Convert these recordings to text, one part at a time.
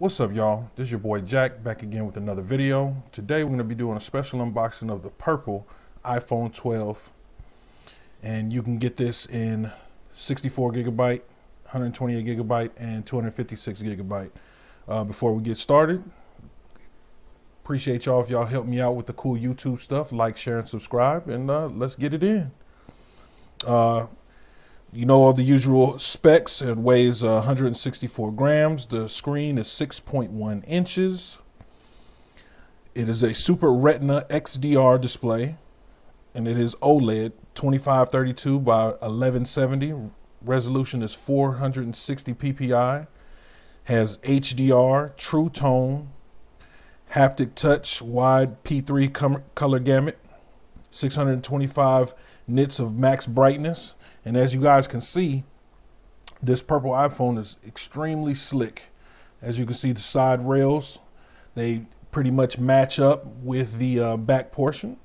What's up, y'all? This is your boy Jack back again with another video. Today we're going to be doing a special unboxing of the purple iPhone 12, and you can get this in 64 gigabyte, 128 gigabyte, and 256 gigabyte. Before we get started, appreciate y'all if y'all help me out with the cool YouTube stuff. Like, share, and subscribe, and let's get it in. You know all the usual specs. It weighs 164 grams. The screen is 6.1 inches. It is a Super Retina XDR display, and it is OLED 2532 by 1170. Resolution is 460 ppi. Has HDR, True Tone, haptic touch, wide P3 color gamut, 625 nits of max brightness. And as you guys can see, this purple iPhone is extremely slick. As you can see, the side rails, they pretty much match up with the back portion.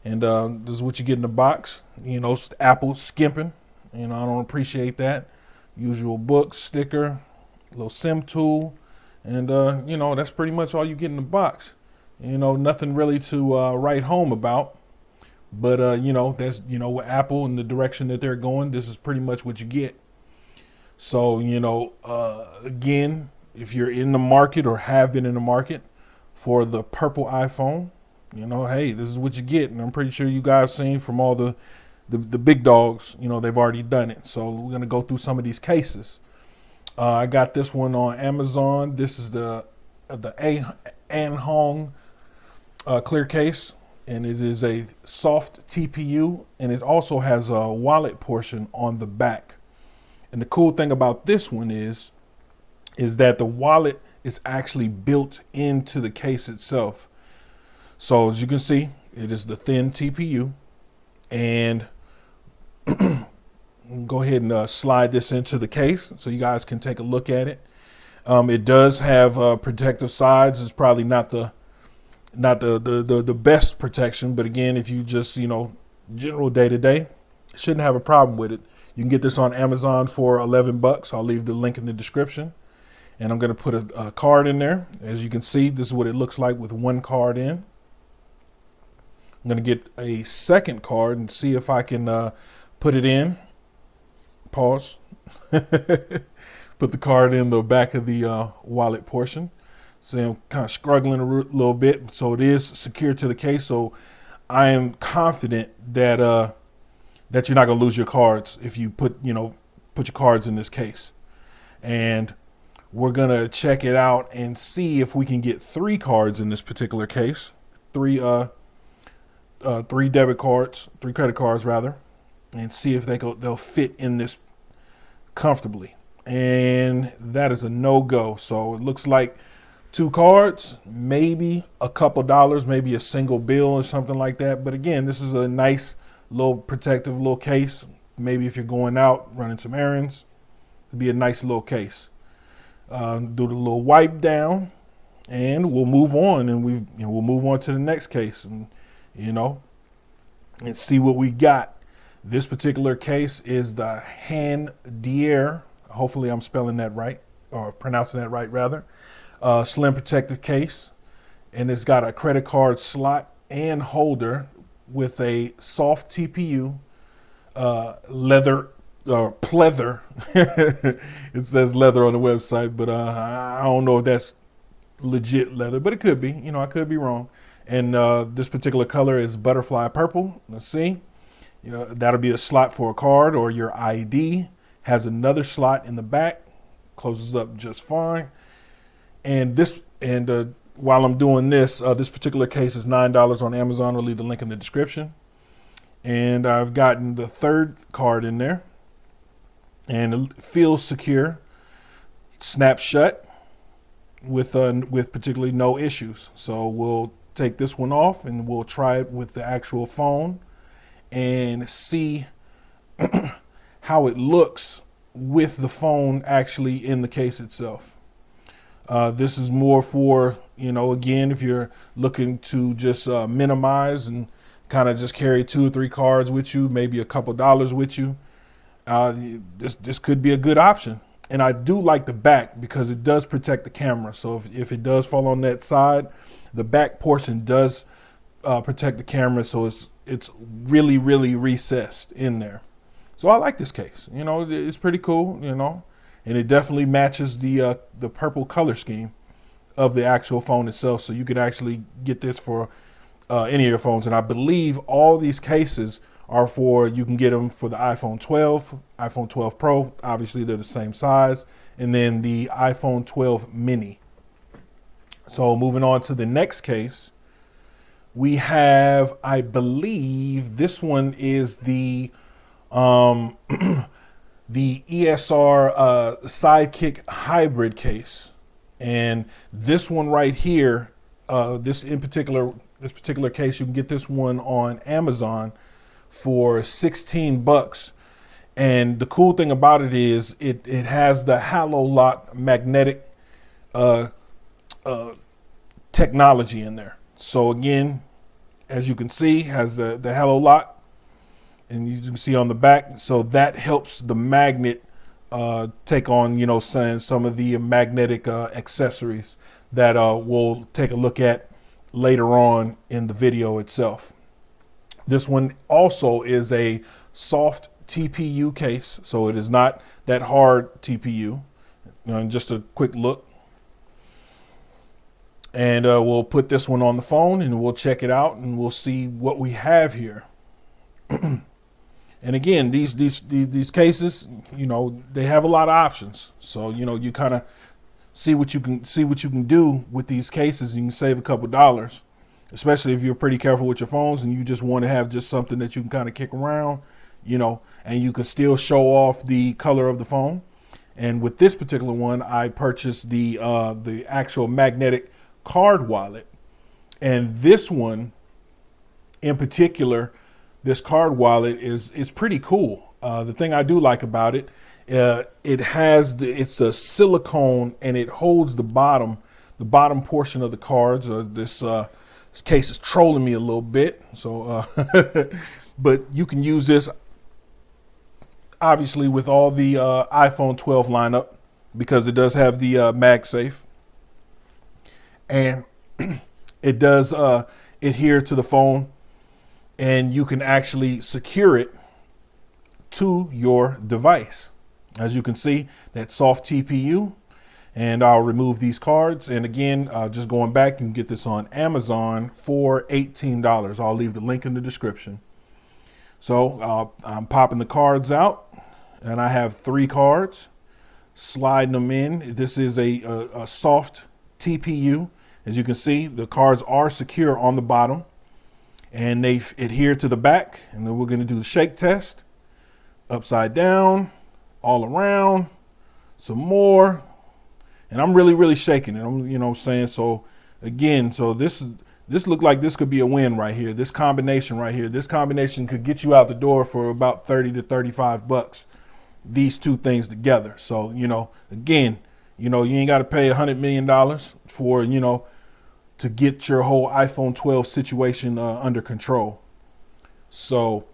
And this is what you get in the box. You know, Apple skimping. You know, I don't appreciate that. Usual book, sticker, little SIM tool. And, you know, that's pretty much all you get in the box. You know, nothing really to write home about. But, you know, that's, you know, with Apple and the direction that they're going, this is pretty much what you get. So, you know, again, if you're in the market or have been in the market for the purple iPhone, you know, hey, this is what you get. And I'm pretty sure you guys seen from all the big dogs, you know, they've already done it. So we're going to go through some of these cases. I got this one on Amazon. This is the Ahong clear case. And it is a soft TPU, and it also has a wallet portion on the back. And the cool thing about this one is that the wallet is actually built into the case itself. So as you can see, it is the thin TPU, and go ahead and slide this into the case so you guys can take a look at it. It does have protective sides. It's probably not the best protection, but again, if you just, you know, general day to day, shouldn't have a problem with it. You can get this on Amazon for 11 bucks. I'll leave the link in the description, and I'm going to put a card in there. As you can see, this is what it looks like with one card in. I'm going to get a second card and see if I can put it in. Pause. Put the card in the back of the wallet portion. So I'm kind of struggling a little bit. So it is secure to the case. So I am confident that that you're not gonna lose your cards if you put your cards in this case. And we're gonna check it out and see if we can get 3 cards in this particular case. Three debit cards, 3 credit cards rather, and see if they'll fit in this comfortably. And that is a no-go. So it looks like 2 cards, maybe a couple dollars, maybe a single bill or something like that. But again, this is a nice little protective little case. Maybe if you're going out running some errands, it'd be a nice little case. Do the little wipe down, and we'll move on, and we'll move on to the next case, and and see what we got. This particular case is the Dier. Hopefully, I'm spelling that right or pronouncing that right rather. Slim protective case, and it's got a credit card slot and holder with a soft TPU, leather or pleather. It says leather on the website, but I don't know if that's legit leather, but it could be. You know, I could be wrong. And this particular color is butterfly purple. Let's see. That'll be a slot for a card or your ID. Has another slot in the back. Closes up just fine. And while I'm doing this, this particular case is $9 on Amazon. I'll leave the link in the description. And I've gotten the 3rd card in there, and it feels secure. Snaps shut with particularly no issues. So we'll take this one off, and we'll try it with the actual phone and see how it looks with the phone actually in the case itself. This is more for, again, if you're looking to just minimize and kind of just carry 2 or 3 cards with you, maybe a couple dollars with you, this could be a good option. And I do like the back because it does protect the camera. So if it does fall on that side, the back portion does protect the camera. So it's really, really recessed in there. So I like this case. You know, it's pretty cool, you know, and it definitely matches the purple color scheme of the actual phone itself. So you could actually get this for any of your phones. And I believe all these cases are for, you can get them for the iPhone 12, iPhone 12 Pro. Obviously, they're the same size. And then the iPhone 12 mini. So moving on to the next case, we have, I believe this one is the the ESR Sidekick hybrid case. And this one right here, this particular case, you can get this one on Amazon for 16 bucks. And the cool thing about it is it has the Halo Lock magnetic technology in there. So again, as you can see, has the Halo Lock, and you can see on the back. So that helps the magnet take on, you know, some of the magnetic accessories that we'll take a look at later on in the video itself. This one also is a soft TPU case, so it is not that hard TPU. And just a quick look. And we'll put this one on the phone and we'll check it out and we'll see what we have here. And again, these cases, you know, they have a lot of options. So, you know, you kind of see what you can do with these cases. You can save a couple dollars, especially if you're pretty careful with your phones and you just want to have just something that you can kind of kick around, you know, and you can still show off the color of the phone. And with this particular one, I purchased the actual magnetic card wallet. And this one in particular, this card wallet is pretty cool. The thing I do like about it, it's a silicone and it holds the bottom portion of the cards. This case is trolling me a little bit. So, but you can use this obviously with all the iPhone 12 lineup because it does have the MagSafe, and it does adhere to the phone. And you can actually secure it to your device. As you can see, that soft TPU. And I'll remove these cards. And again, just going back, you can get this on Amazon for $18. I'll leave the link in the description. So I'm popping the cards out. And I have 3 cards. Sliding them in. This is a soft TPU. As you can see, the cards are secure on the bottom. And they adhere to the back. And then we're going to do the shake test. Upside down, all around, some more. And I'm really, really shaking it. You know what I'm saying? So again, so this looked like this could be a win right here. This combination right here. This combination could get you out the door for about 30 to 35 bucks. These two things together. So, you know, again, you know, you ain't got to pay $100 million for, you know, to get your whole iPhone 12 situation under control. So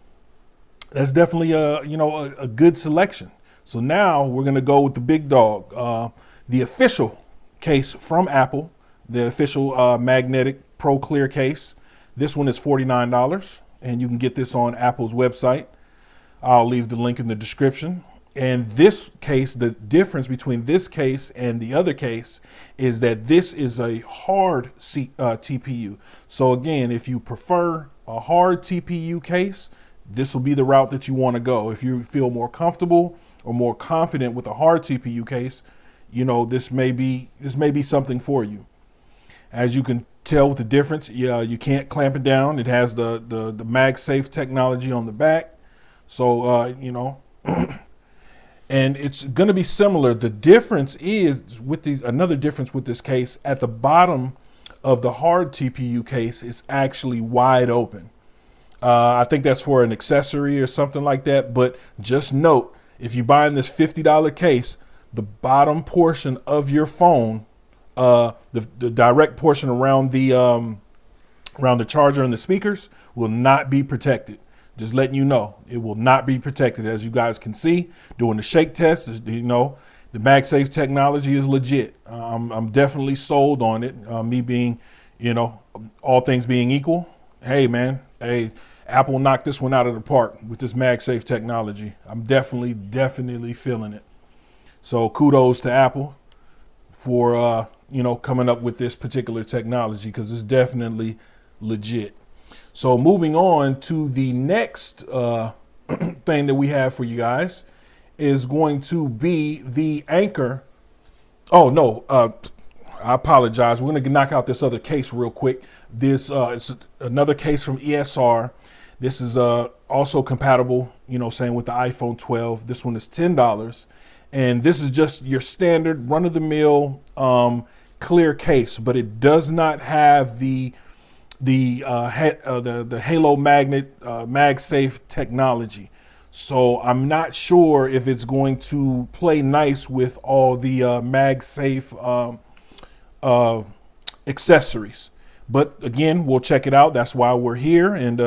that's definitely a good selection. So now we're going to go with the big dog, the official case from Apple, the official magnetic Pro Clear case. This one is $49 and you can get this on Apple's website. I'll leave the link in the description. And this case, the difference between this case and the other case is that this is a hard TPU. So again, if you prefer a hard TPU case, this will be the route that you want to go. If you feel more comfortable or more confident with a hard TPU case, you know, this may be something for you. As you can tell with the difference, yeah, you can't clamp it down. It has the MagSafe technology on the back. So, you know, and it's going to be similar. The difference is with another difference with this case, at the bottom of the hard TPU case is actually wide open. I think that's for an accessory or something like that. But just note, if you're buying this $50 case, the bottom portion of your phone, the direct portion around the charger and the speakers will not be protected. Just letting you know, it will not be protected. As you guys can see, doing the shake test, you know, The MagSafe technology is legit. I'm definitely sold on it. Me being, all things being equal. Hey, man. Hey, Apple knocked this one out of the park with this MagSafe technology. I'm definitely feeling it. So kudos to Apple for, coming up with this particular technology, because it's definitely legit. So moving on to the next thing that we have for you guys is going to be the Anker. Oh, no, I apologize. We're going to knock out this other case real quick. This is another case from ESR. This is also compatible, saying with the iPhone 12. This one is $10. And this is just your standard run-of-the-mill clear case, but it does not have the halo magnet MagSafe technology. So I'm not sure if it's going to play nice with all the MagSafe accessories. But again, we'll check it out. That's why we're here. And,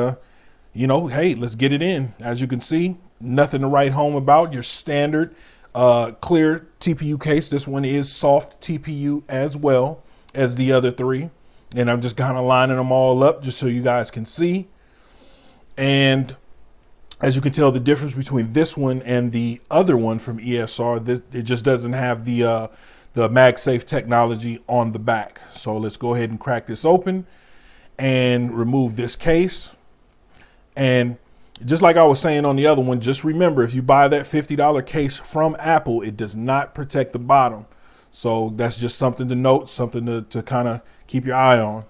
hey, let's get it in. As you can see, nothing to write home about. Your standard clear TPU case. This one is soft TPU as well as the other three. And I'm just kind of lining them all up just so you guys can see. And as you can tell, the difference between this one and the other one from ESR, it just doesn't have the MagSafe technology on the back. So let's go ahead and crack this open and remove this case. And just like I was saying on the other one, just remember, if you buy that $50 case from Apple, it does not protect the bottom. So that's just something to note, something to kind of keep your eye on.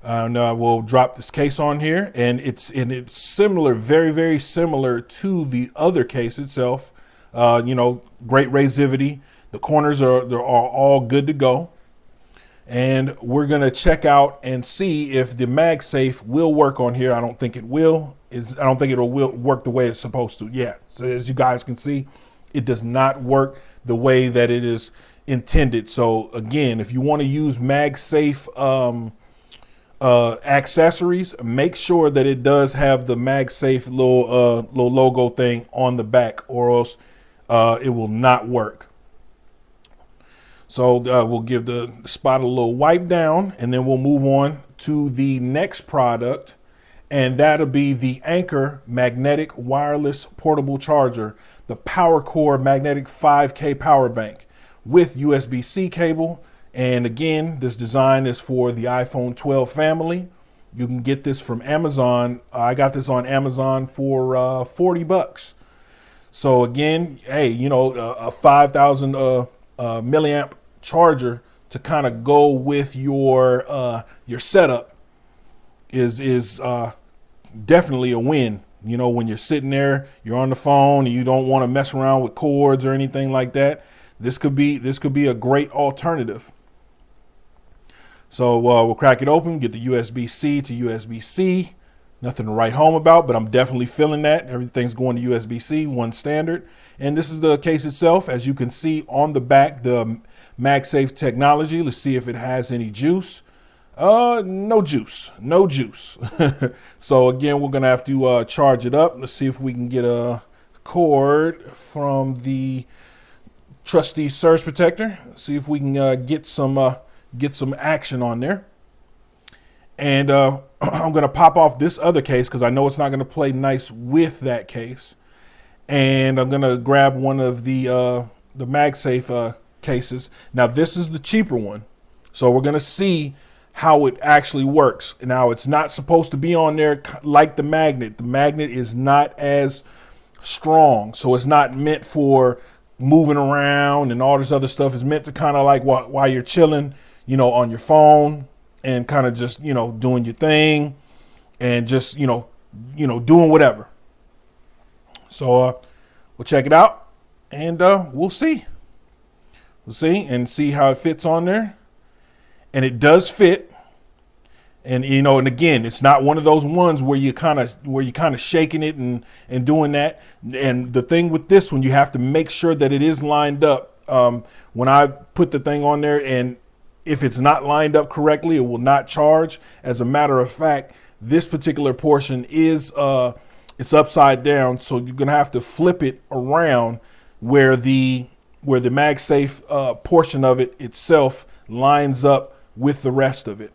And we'll drop this case on here, and it's similar, very similar to the other case itself. Great razivity. The corners they're all good to go. And we're gonna check out and see if the MagSafe will work on here. I don't think it will. I don't think it'll work the way it's supposed to. Yeah. So as you guys can see, it does not work the way that it is intended. So again, if you want to use MagSafe accessories, make sure that it does have the MagSafe little logo thing on the back, or else it will not work. So we'll give the spot a little wipe down, and then we'll move on to the next product, and that'll be the Anker magnetic wireless portable charger, the PowerCore magnetic 5K power bank with USB-C cable. And again, this design is for the iPhone 12 family. You can get this from Amazon. I got this on Amazon for $40. So again, hey, a 5,000 milliamp charger to kind of go with your setup is definitely a win. When you're sitting there, you're on the phone, and you don't want to mess around with cords or anything like that. This could be a great alternative. So we'll crack it open, get the USB-C to USB-C. Nothing to write home about, but I'm definitely feeling that. Everything's going to USB-C, one standard. And this is the case itself. As you can see on the back, the MagSafe technology. Let's see if it has any juice. No juice. So again, we're going to have to charge it up. Let's see if we can get a cord from the trusty surge protector. See if we can get some action on there. And I'm going to pop off this other case because I know it's not going to play nice with that case. And I'm going to grab one of the MagSafe cases. Now, this is the cheaper one. So we're going to see how it actually works. Now, it's not supposed to be on there like the magnet. The magnet is not as strong. So it's not meant for moving around and all this other stuff. It's meant to kind of like while you're chilling, on your phone and kind of just, doing your thing and just, doing whatever. So we'll check it out and we'll see. We'll see and see how it fits on there. And it does fit. And, and again, it's not one of those ones where you kind of shaking it and doing that. And the thing with this one, you have to make sure that it is lined up. When I put the thing on there, and if it's not lined up correctly, it will not charge. As a matter of fact, this particular portion is it's upside down. So you're going to have to flip it around where the MagSafe portion of it itself lines up with the rest of it.